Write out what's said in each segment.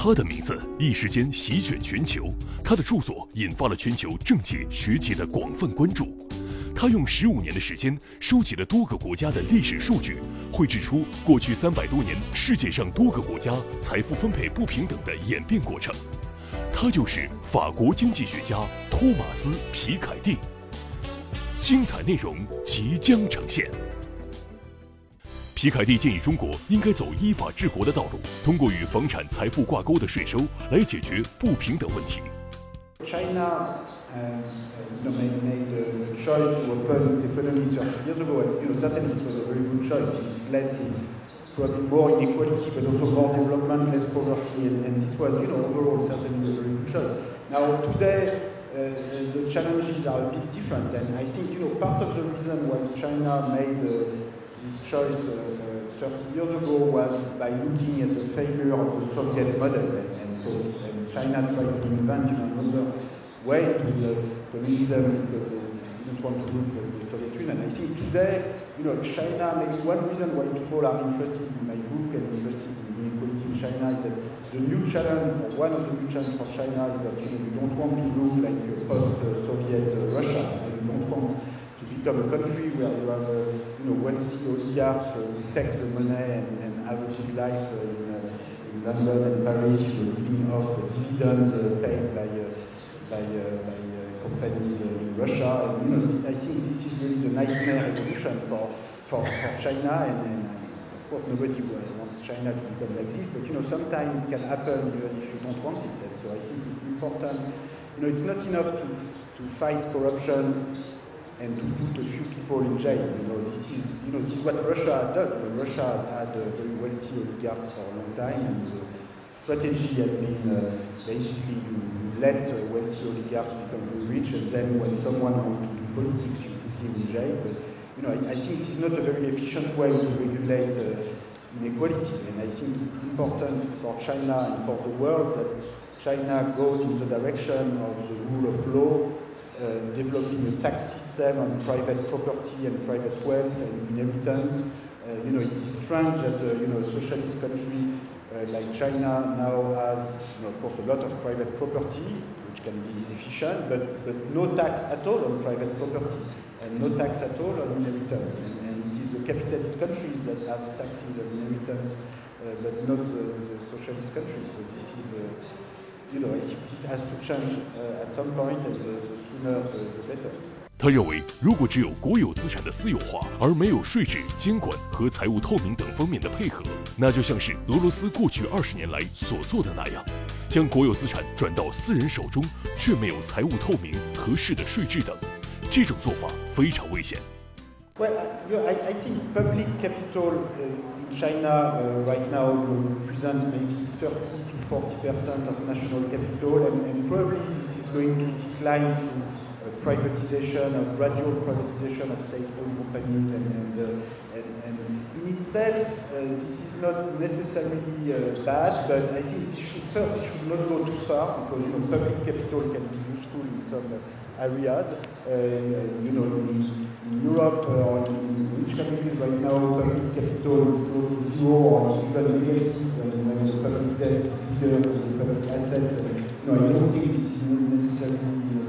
他的名字一时间席卷全球，他的著作引发了全球政界、学界的广泛关注。他用15年的时间收集了多个国家的历史数据，绘制出过去300多年世界上多个国家财富分配不平等的演变过程。他就是法国经济学家托马斯·皮凯蒂。精彩内容即将呈现。皮凯蒂建议中国应该走依法治国的道路，通过与房产财富挂钩的税收来解决不平等问题。China made a choice to open its economy 30 years ago, and certainly it was a very good choice. It's led to probably more inequality, but also more development, less poverty, and this was, overall certainly a very good choice. Now today, the challenges are a bit different, and I think, part of the reason why China made this choice 30 years ago was by looking at the failure of the Soviet model, and so China tried to invent another way to the communism because they didn't want to lose the Soviet Union. I think today, China, maybe one reason why people are interested in my book and interested in inequality in China is that the new challenge, or one of the new challenges for China is that we don't want to look like a post-Soviet Russia. We don't want to become a country where you have wealthy oligarchs who take the money and have a good life in London and Paris, living off dividends paid by companies in Russia. And, I think this is really the nightmare evolution for China, and of course nobody wants China to become like this, but sometimes it can happen even if you don't want it. And so I think it's important. It's not enough to fight corruption and to put a few people in jail. This is what Russia has done. Russia has had very wealthy oligarchs for a long time, and the strategy has been basically you let wealthy oligarchs become very rich, and then when someone wants to do politics, you put him in jail. But I think this is not a very efficient way to regulate inequality, and I think it's important for China and for the world that China goes in the direction of the rule of law, developing a tax system on private property and private wealth and inheritance. It is strange that a socialist country like China now has, of course, a lot of private property, which can be efficient, but no tax at all on private property and no tax at all on inheritance. And it is the capitalist countries that have taxes on inheritance, but not the socialist countries. So this is, I think this has to change at some point, and the sooner the better. 他认为，如果只有国有资产的私有化，而没有税制、监管和财务透明等方面的配合，那就像是俄罗斯过去20年来所做的那样，将国有资产转到私人手中，却没有财务透明、合适的税制等，这种做法非常危险。Well, I think public capital in China right now represents maybe 30 to 40% of national capital, and probably this is going to decline through privatization, or gradual privatization of state-owned companies, and in itself, this is not necessarily bad, but I think it should not go too far, because public capital can be useful in some areas. In Europe or in which countries right now public capital is close to zero or even negative when the public debt is bigger than the public assets. I don't think this is necessarily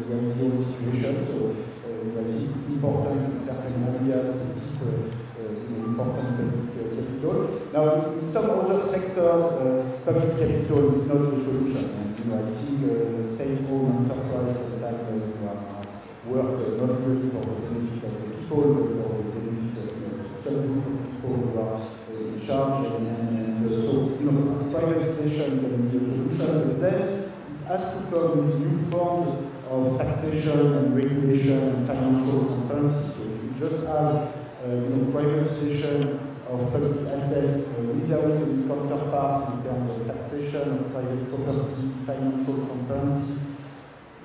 the ideal situation. So I think it's important in certain areas to keep important public capital. Now, in some other sectors, public capital is not the solution. And I think state-owned enterprises work not really for the benefit of the people, but for the benefit of some group of people who are in charge. And so, privatization can be a solution, but then it has to come with new forms of taxation and regulation and financial transparency. So if you just have privatization of public assets without any counterpart in terms of taxation of private property, financial transparency,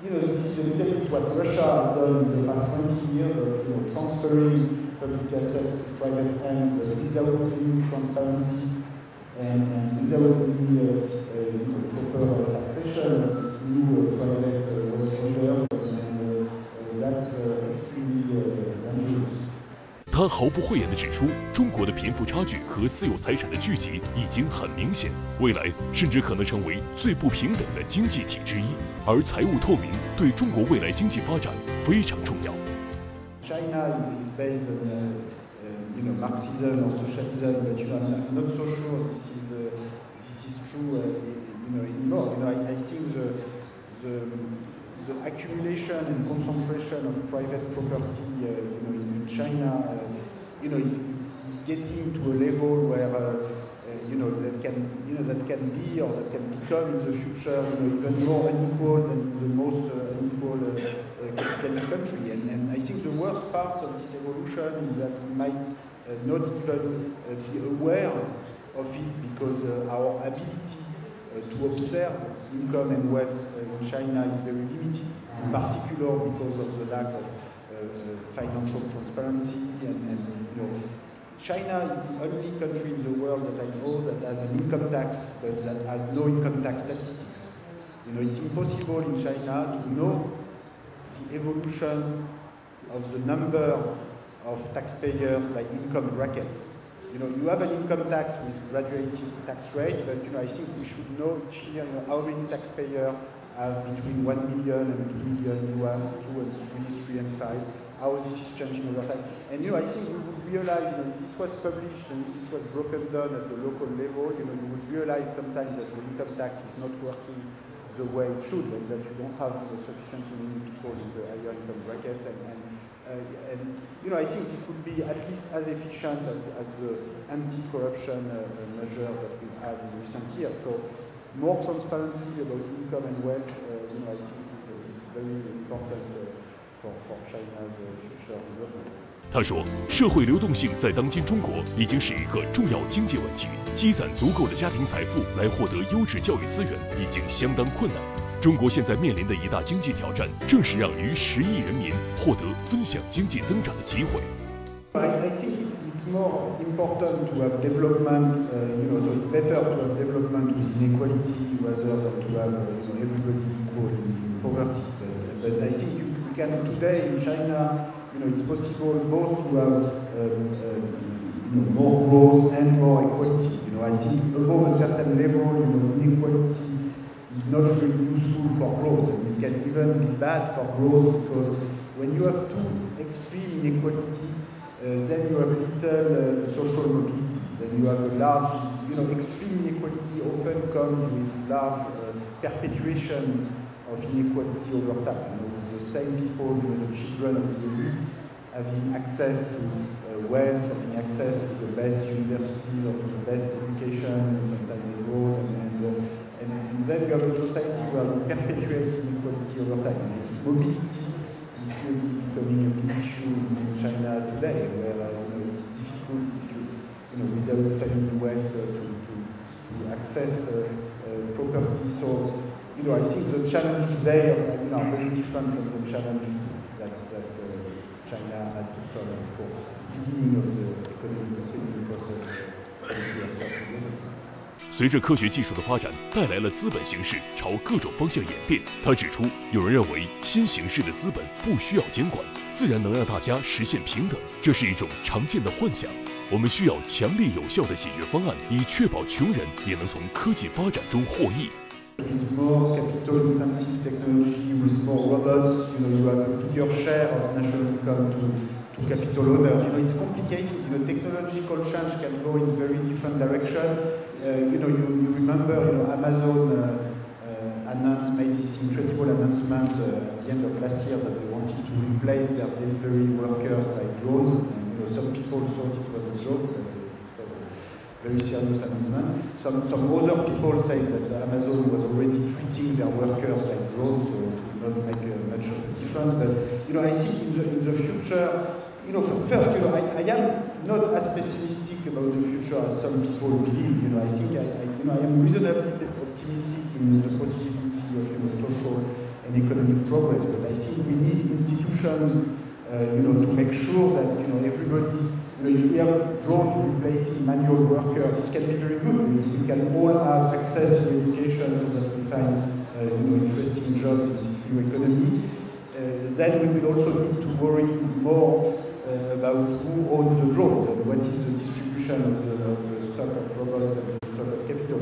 this is a little bit what Russia has done in the past 20 years of transferring public assets to private hands without any transparency and without any proper taxation of this new private wealth holders, and that's extremely dangerous. 他毫不讳言地指出，中国的贫富差距和私有财产的聚集已经很明显，未来甚至可能成为最不平等的经济体之一。而财务透明对中国未来经济发展非常重要。China is based on Marxism or socialism, but I'm not so sure this is true anymore. I think the accumulation and concentration of private property in China is getting to a level where that can be or that can become in the future even more unequal than the most unequal capitalist country. And I think the worst part of this evolution is that we might not even be aware of it because our ability to observe income and wealth in China is very limited, in particular because of the lack of financial transparency and China is the only country in the world that I know that has an income tax but that has no income tax statistics. It's impossible in China to know the evolution of the number of taxpayers by income brackets. You have an income tax with graduated tax rate, but I think we should know each year how many taxpayers have between 1 million and 2 million yuan, 2 and 3, 3 and 5, how this is changing over time. And I think we would realize, if this was published and if this was broken down at the local level, you would realize sometimes that the income tax is not working the way it should, and that you don't have sufficiently many people in the higher income brackets. I think this would be at least as efficient as the anti-corruption measures that we've had in recent years. So more transparency about income and wealth, I think is very important for China's future development. 他说，社会流动性在当今中国已经是一个重要经济问题，积攒足够的家庭财富来获得优质教育资源已经相当困难。中国现在面临的一大经济挑战，正是让逾10亿人民获得分享经济增长的机会。I think it's more important to have development, so it's better to have development with inequality rather than to have everybody equal in poverty. But I think we can today in China, it's possible both to have more growth and more equality. I think above a certain level, inequality is not really useful for growth. It can even be bad for growth because when you have too extreme inequality, then you have little social mobility. Then you have a large, extreme inequality often comes with large perpetuation of inequality over time. The same people, the children of the elite, having access to wealth, having access to the best universities or to the best education, sometimes they go, and then you have a society where you perpetuate inequality over time. And this mobility is really becoming a big issue in China today, where it's difficult without family wealth to access property. So I think the challenge today are very different from the challenge that China had to solve for the beginning of the economic process. 随着科学技术的发展，带来了资本形式朝各种方向演变。他指出，有人认为新形式的资本不需要监管，自然能让大家实现平等，这是一种常见的幻想。我们需要强力有效的解决方案，以确保穷人也能从科技发展中获益。With more capital-intensive technology, with more robots, you have a bigger share of national income to capital owners. It's complicated. Technological change can go in very different directions. You remember, Amazon made this incredible announcement at the end of last year that they wanted to replace their delivery workers by drones. And some people thought it was a joke, but it was a very serious announcement. Some other people say that Amazon was already treating their workers like drones, so it will not make much of a difference. But I think in the future, first, I am not as pessimistic about the future as some people believe. I think I am reasonably optimistic in the possibility of social and economic progress. But I think we need institutions, to make sure that everybody, if we have drones replacing manual workers, this can be very good. We can all have access to education so that we find interesting jobs in this new economy. Then we will also need to worry more about who owns the growth and what is the distribution of the stock of robots and the stock of capital.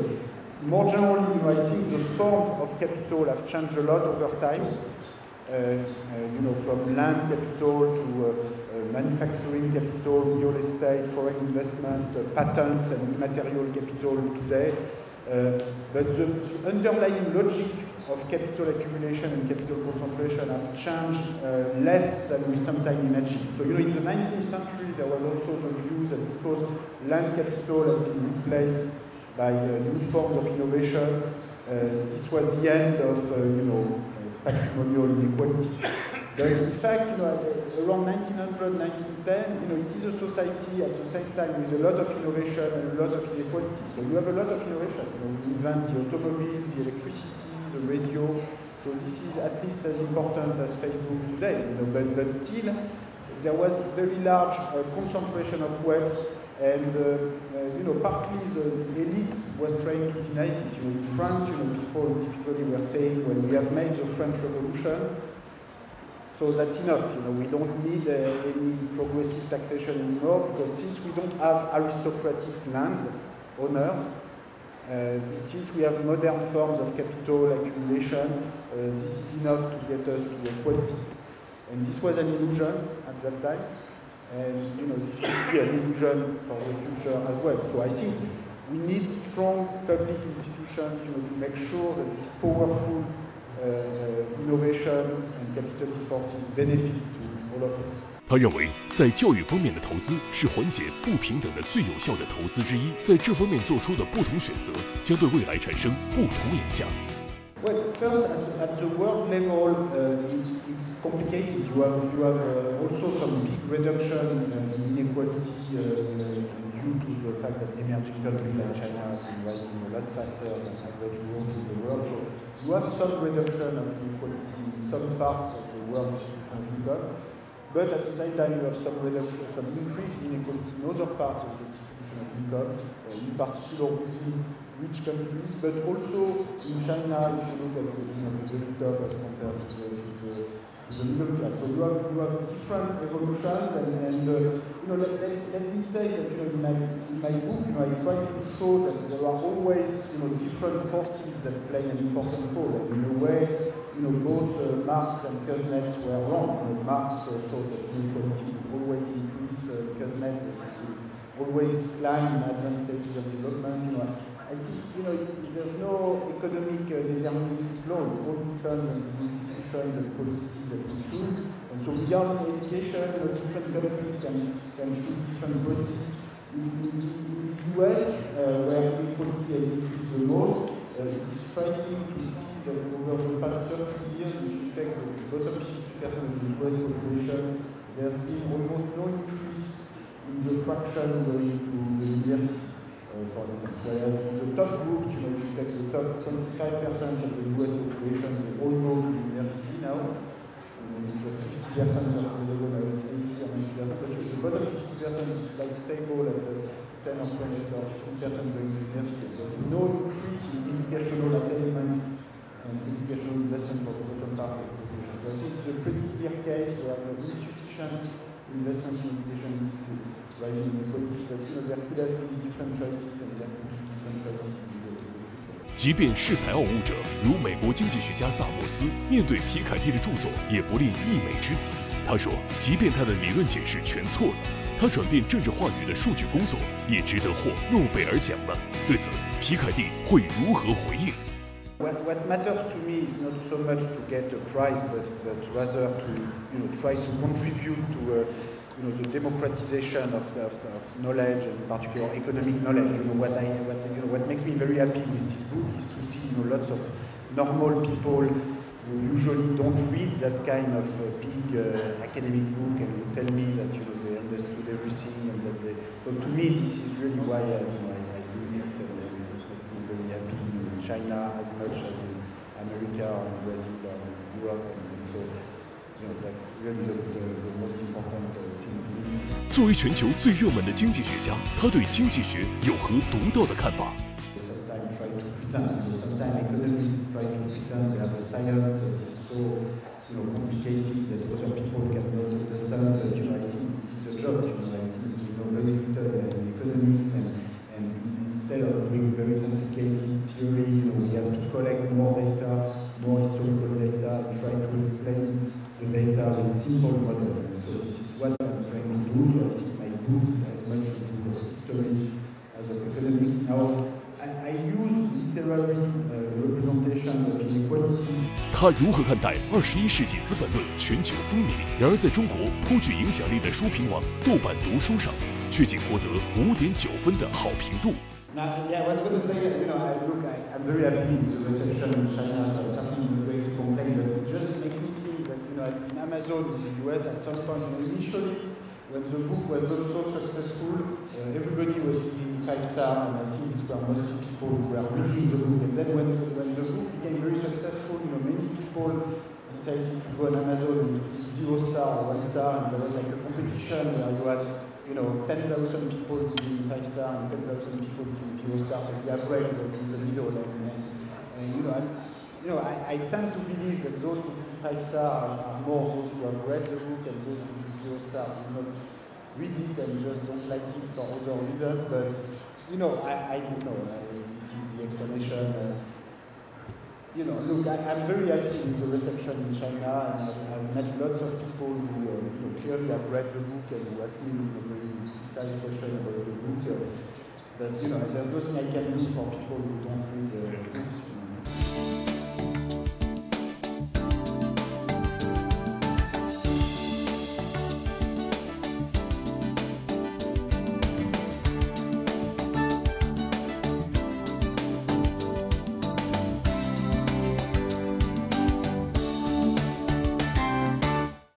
More generally, I think the forms of capital have changed a lot over time. From land capital to manufacturing capital, real estate, foreign investment, patents and immaterial capital today. But the underlying logic of capital accumulation and capital concentration have changed less than we sometimes imagine. So, in the 19th century, there was also the view that because land capital had been replaced by new forms of innovation, this was the end of, patrimonial inequality. But in fact, around 1900, 1910, it is a society at the same time with a lot of innovation and a lot of inequality. So you have a lot of innovation. We invent the automobile, the electricity, the radio. So this is at least as important as Facebook today. But still, there was very large concentration of wealth, and partly the elite was trying to deny this. In France, people typically were saying, well, we have made the French Revolution, so that's enough. We don't need any progressive taxation anymore, because since we don't have aristocratic land owners, since we have modern forms of capital accumulation, this is enough to get us to equality. And this was an illusion at that time, and this will be an illusion for the future as well. So I think we need strong public institutions to make sure that this powerful innovation and capitalist forces benefit to all of us. 他认为，在教育方面的投资是缓解不平等的最有效的投资之一。在这方面做出的不同选择，将对未来产生不同影响。Well, first, at the world level, it's complicated. You have also some big reduction in inequality due to the fact that emerging countries like China have been rising a lot faster than average growth in the world. So you have some reduction of inequality in some parts of the world distribution of income, but at the same time you have some reduction, some increase in inequality in other parts of the distribution of income, in particular within rich countries, but also in China, if you look at the very top as compared to the middle class. So you have different evolutions, and let me say that in my book, I try to show that there are always different forces that play an important role. And in a way, both Marx and Kuznets were wrong. Marx thought that inequality would always increase, Kuznets always decline in advanced stages of development. I think there's no economic deterministic law. It all depends on the institutions and policies that we choose. And so beyond education, different countries can choose different policies. In the US, where inequality has increased the most, it's striking to see that over the past 30 years, if you take the bottom 50% of the US population, there's been almost no increase in the fraction going to the university. For instance, whereas in the top group, if you take the top 25% of the US population, they all go to university now. It was 50% of the ago, now it's 80 or 90%, but the bottom 50% is like stable at 10 or 20 or 15% going to university. There's no increase in educational attainment and educational investment for the bottom part of the population. So I think it's a pretty clear case where the insufficient investment in education leads to rising inequality, but there could have been different choices and there could be different choices in the future. 即便恃才傲物者如美国经济学家萨默斯，面对皮凯蒂的著作也不吝溢美之词。他说，即便他的理论解释全错了，他转变政治话语的数据工作也值得获诺贝尔奖了。对此，皮凯蒂会如何回应？ What matters to me is not so much to get a prize, but rather to try to contribute to the democratization of knowledge, and in particular economic knowledge. What makes me very happy with this book is to see lots of normal people who usually don't read that kind of big academic book and who tell me that they understood everything and that they. So to me, this is really why I do this, and this makes me very happy in China as much as in America or in Brazil or in Europe. And so that's really the most important thing. 作为全球最热门的经济学家，他对经济学有何独到的看法？ Sometimes try to pretend. Sometimes economists try to pretend they have a science that is so complicated that other people cannot understand. But I think this is 他如何看待21世纪资本论全球风靡？然而，在中国颇具影响力的书评网豆瓣读书上，却仅获得5.9分的好评度。Now, yeah, I was going to say, I'm very happy with the reception in China, so something I'm going to complain, but it just makes me think that, in Amazon in the US at some point, initially, when the book was not so successful, everybody was giving 5 stars, and I think these were mostly people who were reading the book. And then when the book became very successful, many people decided to go on Amazon and give 0 star or 1 star, and there was like a competition where you had 10,000 people giving 5 stars and 10,000 people giving 0 stars, so the average was in the middle. I tend to believe that those who give 5 stars are more those who have read the book, and those who give 0 stars do not read it and just don't like it for other reasons. But I don't know. This is the explanation. Look, I'm very happy with the reception in China, and I've met lots of people who clearly have read the book and who ask me a very precise question about the book. But there's nothing I can do for people who don't read the books.